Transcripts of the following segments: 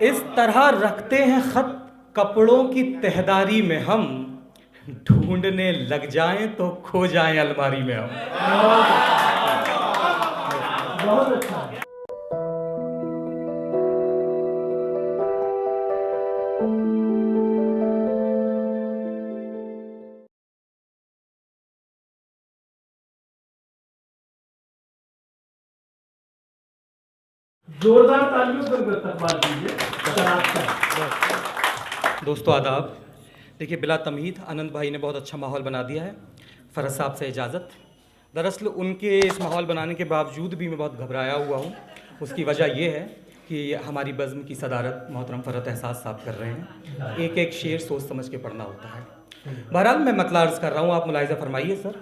इस तरह रखते हैं खत कपड़ों की तहदारी में हम, ढूंढने लग जाएं तो खो जाएं अलमारी में हम। बहुत अच्छा। जोरदार तालियों पर इस्तकबाल कीजिए। दोस्तों आदाब। देखिए, बिला तमहीद आनंद भाई ने बहुत अच्छा माहौल बना दिया है। फ़रज साहब से इजाज़त। दरअसल उनके इस माहौल बनाने के बावजूद भी मैं बहुत घबराया हुआ हूँ। उसकी वजह यह है कि हमारी बज़्म की सदारत मोहतरम फ़रहत एहसास साहब कर रहे हैं। एक एक शेर सोच समझ के पढ़ना होता है। बहरहाल मैं मतला अर्ज़ कर रहा हूँ, आप मुलाहिज़ा फरमाइए सर।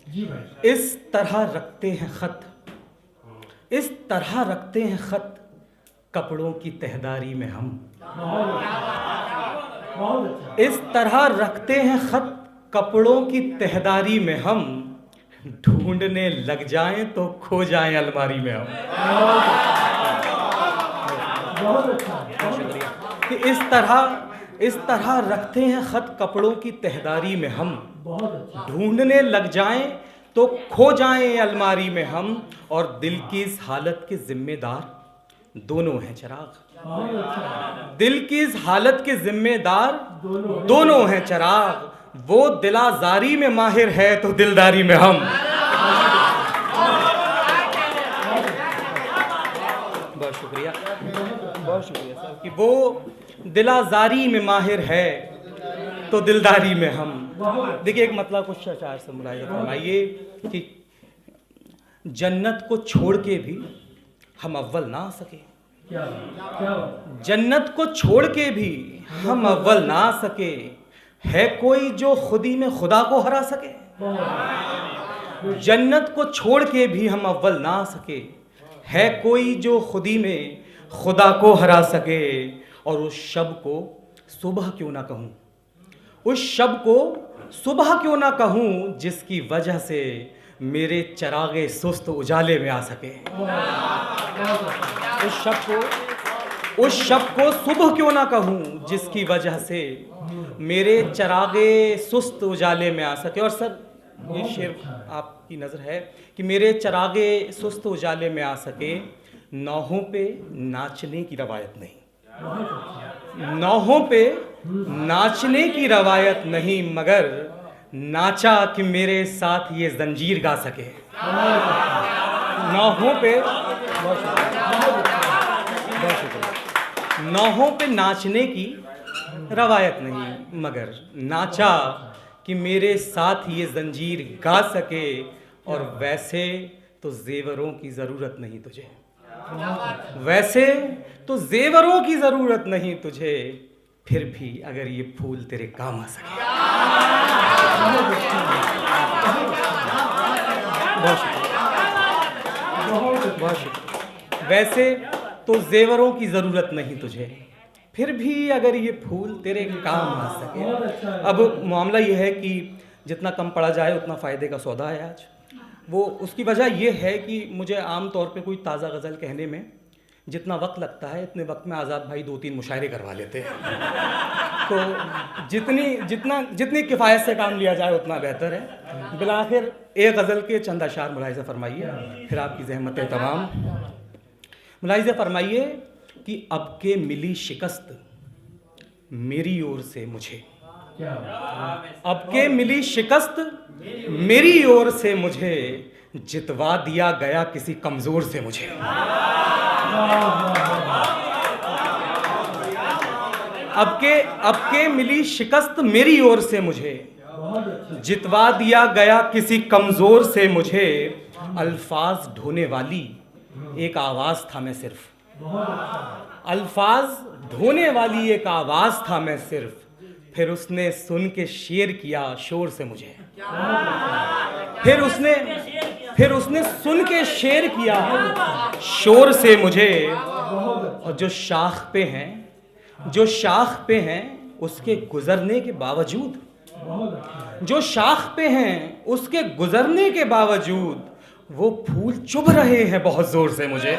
जी भाई। इस तरह रखते हैं ख़त, इस तरह रखते हैं ख़त कपड़ों की तहदारी में हम। बहुत अच्छा। इस तरह रखते हैं ख़त कपड़ों की तहदारी में हम, ढूंढने लग जाएं तो खो जाएं अलमारी में हम। बहुत अच्छा। शुक्रिया। कि इस तरह रखते हैं ख़त कपड़ों की तहदारी में हम, बहुत अच्छा। ढूंढने लग जाएं तो खो जाएं अलमारी में हम। और दिल की इस हालत के जिम्मेदार दोनों हैं चिराग। बहुत अच्छा। दिल की इस हालत के जिम्मेदार दोनों हैं चिराग। वो दिलाजारी में माहिर है तो दिलदारी में हम। बहुत शुक्रिया, बहुत शुक्रिया सर। कि वो दिलाजारी में माहिर है तो दिलदारी में हम। देखिए, एक मतलब कुछ शायर से मुलाहिज़ा फरमाइए कि जन्नत को छोड़ के भी हम अव्वल ना आ सके। क्या क्या बात। जन्नत को छोड़ के भी हम अव्वल ना आ सके। है कोई जो खुदी में खुदा को हरा सके। जन्नत को छोड़ के भी हम अव्वल ना आ सके। है कोई जो खुदी में खुदा को हरा सके। और उस शब को सुबह क्यों ना कहूँ, उस शब को सुबह क्यों ना कहूँ, जिसकी वजह से मेरे चरागे सुस्त उजाले में आ सके। उस शब को सुबह क्यों ना कहूँ, जिसकी वजह से मेरे चरागे सुस्त उजाले में आ सके। और सर, ये शेर आपकी नज़र है कि मेरे चरागे सुस्त उजाले में आ सके। नौहों पे नाचने की रवायत नहीं, नौहों पे नाचने की रवायत नहीं, मगर नाचा कि मेरे साथ ये जंजीर गा सके। नौहों पे, नौहों पे नाचने की रवायत नहीं, मगर नाचा कि मेरे साथ ये जंजीर गा सके। और वैसे तो जेवरों की ज़रूरत नहीं तुझे, वैसे तो जेवरों की ज़रूरत नहीं तुझे, फिर भी अगर ये फूल तेरे काम आ सके। बहुत शुक्रिया, बहुत शुक्रिया। वैसे तो जेवरों की ज़रूरत नहीं तुझे, फिर भी अगर ये फूल तेरे काम आ सके। अब मामला ये है कि जितना कम पड़ा जाए उतना फ़ायदे का सौदा है आज। वो उसकी वजह ये है कि मुझे आम तौर पे कोई ताज़ा गज़ल कहने में जितना वक्त लगता है, इतने वक्त में आज़ाद भाई 2-3 मुशायरे करवा लेते हैं। तो जितनी किफ़ायत से काम लिया जाए उतना बेहतर है। बिलाखिर एक गज़ल के चंद अशार मुलाहिज़ा फरमाइए, फिर आपकी ज़हमतें तमाम। मुलाहिज़ा फरमाइए कि अब के मिली शिकस्त मेरी ओर से मुझे, अब के मिली शिकस्त मेरी ओर से मुझे, जितवा दिया गया किसी कमज़ोर से मुझे। अब के मिली शिकस्त मेरी ओर से मुझे, जितवा दिया गया किसी कमज़ोर से मुझे। अल्फाज ढोने वाली एक आवाज़ था मैं सिर्फ, अल्फाज ढोने वाली एक आवाज़ था मैं सिर्फ। फिर उसने सुन के शेर किया शोर से मुझे, फिर उसने सुन के शेर किया शोर से मुझे। और जो शाख पे हैं उसके गुजरने के बावजूद, जो शाख पे हैं उसके गुजरने के बावजूद वो फूल चुभ रहे हैं बहुत जोर से मुझे।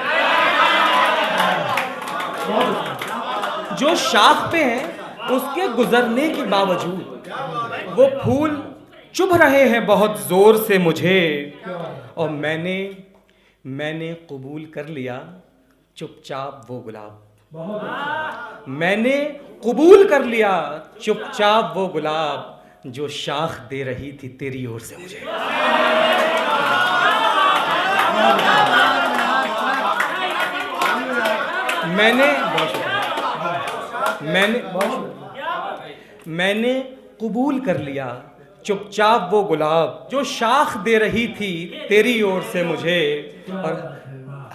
जो शाख पे हैं उसके गुजरने के बावजूद वो फूल चुभ रहे हैं बहुत जोर से मुझे, और मैंने कबूल कर लिया चुपचाप वो गुलाब। बहुत अच्छा, मैंने कबूल कर लिया चुपचाप वो गुलाब जो शाख दे रही थी तेरी ओर से मुझे। मैंने कबूल कर लिया चुपचाप वो गुलाब जो शाख दे रही थी तेरी ओर से मुझे। और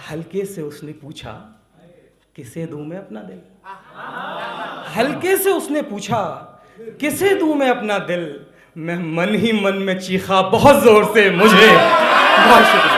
हल्के से उसने पूछा किसे दूं मैं अपना दिल, हल्के से उसने पूछा किसे दूं मैं अपना दिल। मैं मन ही मन में चीखा बहुत जोर से मुझे। बहुत शुक्रिया।